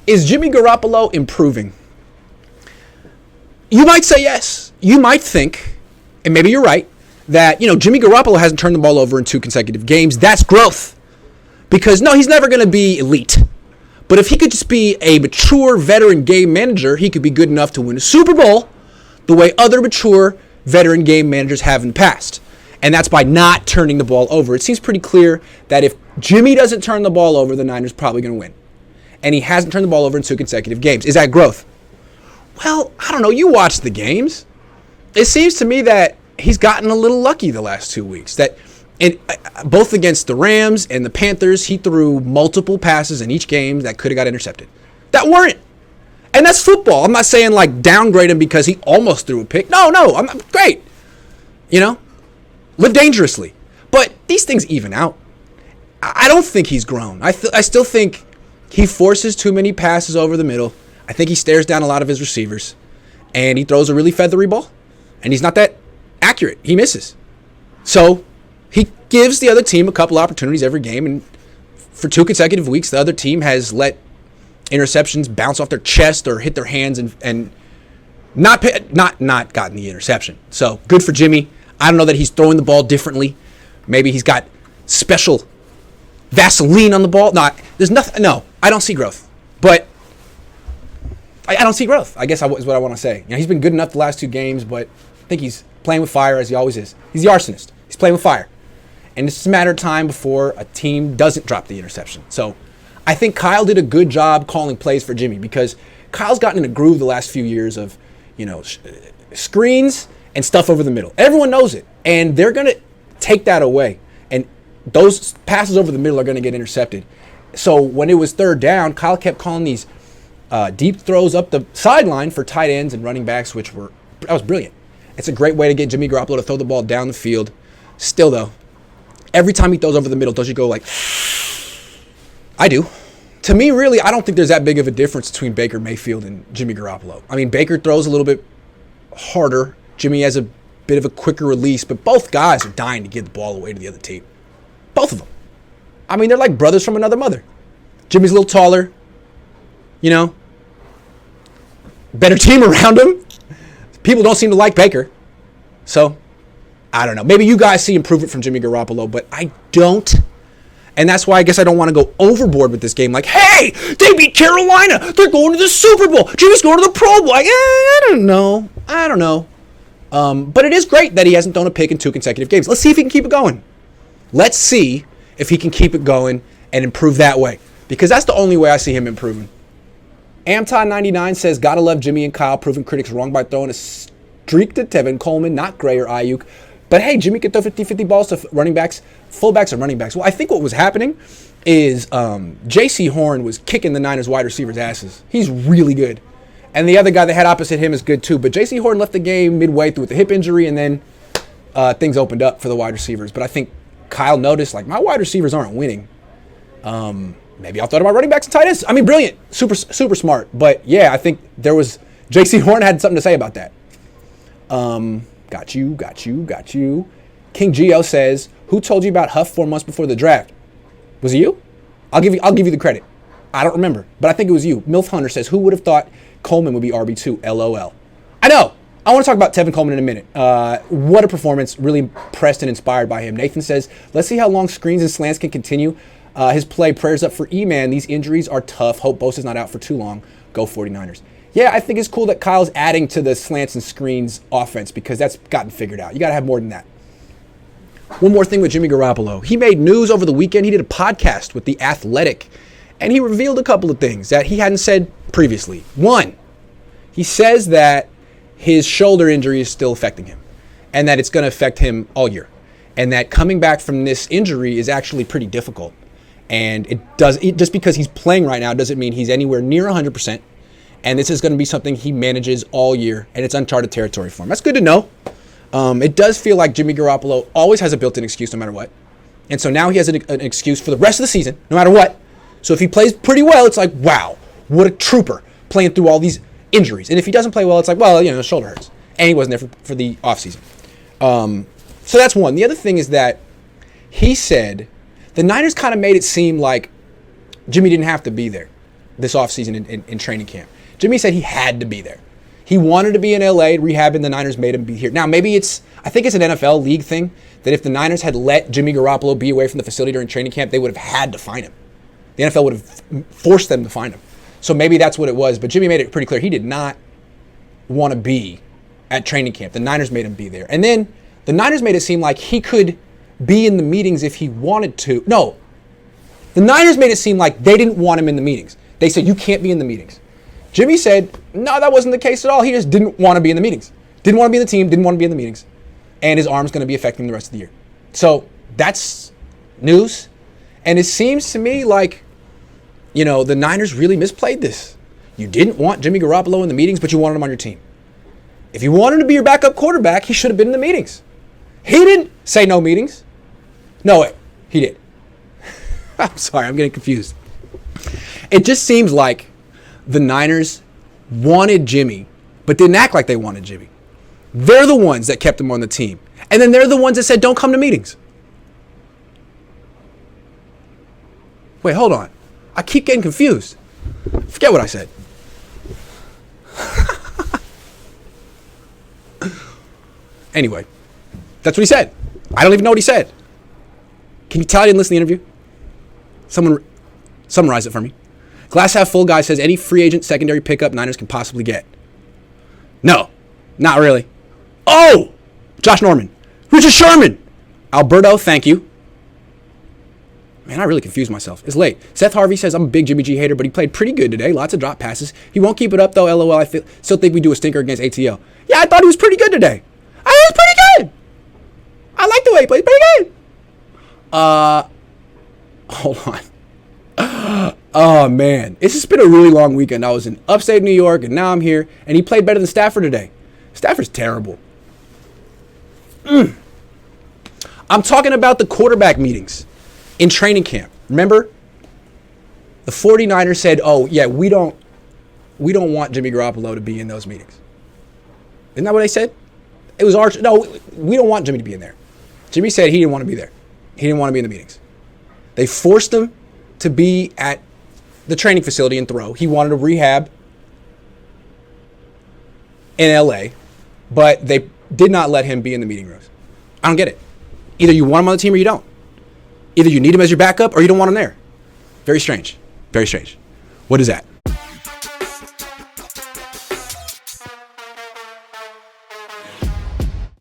Is Jimmy Garoppolo improving? You might say yes. You might think, and maybe you're right, that, Jimmy Garoppolo hasn't turned the ball over in 2 consecutive games. That's growth. Because, no, he's never going to be elite. But if he could just be a mature veteran game manager, he could be good enough to win a Super Bowl the way other mature veteran game managers have in the past. And that's by not turning the ball over. It seems pretty clear that if Jimmy doesn't turn the ball over, the Niners are probably going to win. And he hasn't turned the ball over in 2 consecutive games. Is that growth? Well, I don't know. You watch the games. It seems to me that he's gotten a little lucky the last 2 weeks. That both against the Rams and the Panthers, he threw multiple passes in each game that could have got intercepted. That weren't. And that's football. I'm not saying downgrade him because he almost threw a pick. No, I'm great. Live dangerously. But these things even out. I don't think he's grown. I still think he forces too many passes over the middle. I think he stares down a lot of his receivers. And he throws a really feathery ball. And he's not that accurate. He misses. So he gives the other team a couple opportunities every game. And for 2 consecutive weeks, the other team has let interceptions bounce off their chest or hit their hands and not gotten the interception. So good for Jimmy. I don't know that he's throwing the ball differently. Maybe he's got special Vaseline on the ball. There's nothing. No, I don't see growth. But I don't see growth, I guess is what I want to say. He's been good enough the last 2 games, but I think he's playing with fire as he always is. He's the arsonist. He's playing with fire. And it's just a matter of time before a team doesn't drop the interception. So I think Kyle did a good job calling plays for Jimmy because Kyle's gotten in a groove the last few years of, screens and stuff over the middle. Everyone knows it. And they're going to take that away. And those passes over the middle are going to get intercepted. So when it was 3rd down, Kyle kept calling these deep throws up the sideline for tight ends and running backs, that was brilliant. It's a great way to get Jimmy Garoppolo to throw the ball down the field. Still, though, every time he throws over the middle, don't you go I do. To me, really, I don't think there's that big of a difference between Baker Mayfield and Jimmy Garoppolo. I mean, Baker throws a little bit harder. Jimmy has a bit of a quicker release, but both guys are dying to get the ball away to the other team. Both of them. I mean, they're like brothers from another mother. Jimmy's a little taller. Better team around him. People don't seem to like Baker. So, I don't know. Maybe you guys see improvement from Jimmy Garoppolo, but I don't. And that's why I guess I don't want to go overboard with this game. Hey, they beat Carolina. They're going to the Super Bowl. Jimmy's going to the Pro Bowl. I don't know. But it is great that he hasn't thrown a pick in 2 consecutive games. Let's see if he can keep it going. Let's see if he can keep it going and improve that way. Because that's the only way I see him improving. Amton99 says, gotta love Jimmy and Kyle proving critics wrong by throwing a streak to Tevin Coleman, not Gray or Ayuk. But hey, Jimmy could throw 50-50 balls to running backs, fullbacks, and running backs. Well, I think what was happening is J.C. Horn was kicking the Niners wide receivers' asses. He's really good. And the other guy that had opposite him is good too. But J.C. Horn left the game midway through with a hip injury, and then things opened up for the wide receivers. But I think Kyle noticed, my wide receivers aren't winning. Maybe I'll throw to my running backs and tight ends. I mean, brilliant. Super smart. But yeah, I think J.C. Horn had something to say about that. Got you. King Geo says, who told you about Huff 4 months before the draft? Was it you? I'll give you the credit. I don't remember, but I think it was you. MILF Hunter says, who would have thought Coleman would be RB2? LOL. I know. I want to talk about Tevin Coleman in a minute. What a performance. Really impressed and inspired by him. Nathan says, let's see how long screens and slants can continue. His play, prayers up for E-Man. These injuries are tough. Hope Bosa's not out for too long. Go 49ers. Yeah, I think it's cool that Kyle's adding to the slants and screens offense because that's gotten figured out. You got to have more than that. One more thing with Jimmy Garoppolo. He made news over the weekend. He did a podcast with The Athletic, and he revealed a couple of things that he hadn't said previously. One, he says that his shoulder injury is still affecting him and that it's going to affect him all year and that coming back from this injury is actually pretty difficult. And just because he's playing right now doesn't mean he's anywhere near 100%. And this is going to be something he manages all year, and it's uncharted territory for him. That's good to know. It does feel like Jimmy Garoppolo always has a built-in excuse no matter what. And so now he has an excuse for the rest of the season, no matter what. So if he plays pretty well, it's like, wow, what a trooper playing through all these injuries. And if he doesn't play well, it's like, well, his shoulder hurts. And he wasn't there for the offseason. So that's one. The other thing is that he said the Niners kind of made it seem like Jimmy didn't have to be there. this offseason in training camp. Jimmy said he had to be there. He wanted to be in LA, rehab, and the Niners made him be here. Now, maybe I think it's an NFL league thing that if the Niners had let Jimmy Garoppolo be away from the facility during training camp, they would have had to find him. The NFL would have forced them to find him. So maybe that's what it was. But Jimmy made it pretty clear he did not want to be at training camp. The Niners made him be there. And then the Niners made it seem like he could be in the meetings if he wanted to. No, the Niners made it seem like they didn't want him in the meetings. They said, you can't be in the meetings. Jimmy said, no, that wasn't the case at all. He just didn't want to be in the meetings. Didn't want to be in the team, didn't want to be in the meetings. And his arm's going to be affecting the rest of the year. So that's news. And it seems to me like, the Niners really misplayed this. You didn't want Jimmy Garoppolo in the meetings, but you wanted him on your team. If you wanted him to be your backup quarterback, he should have been in the meetings. He didn't say no meetings. No, he did. I'm sorry, I'm getting confused. It just seems like the Niners wanted Jimmy, but didn't act like they wanted Jimmy. They're the ones that kept him on the team. And then they're the ones that said, don't come to meetings. Wait, hold on. I keep getting confused. Forget what I said. Anyway, that's what he said. I don't even know what he said. Can you tell I didn't listen to the interview? Someone summarize it for me. Glass half full guy says any free agent secondary pickup Niners can possibly get. No, not really. Oh, Josh Norman, Richard Sherman, Alberto, thank you. Man, I really confused myself. It's late. Seth Harvey says, I'm a big Jimmy G hater, but he played pretty good today. Lots of drop passes. He won't keep it up, though. LOL, I still think we do a stinker against ATL. Yeah, I thought he was pretty good today. I was pretty good. I like the way he played. Pretty good. Hold on. Oh, man. It's just been a really long weekend. I was in upstate New York, and now I'm here, and he played better than Stafford today. Stafford's terrible. I'm talking about the quarterback meetings in training camp. Remember? The 49ers said, oh, yeah, we don't want Jimmy Garoppolo to be in those meetings. Isn't that what they said? It was no, we don't want Jimmy to be in there. Jimmy said he didn't want to be there. He didn't want to be in the meetings. They forced him to be at the training facility and throw. He wanted to rehab in LA, but they did not let him be in the meeting rooms. I don't get it. Either you want him on the team or you don't. Either you need him as your backup or you don't want him there. Very strange. Very strange. What is that?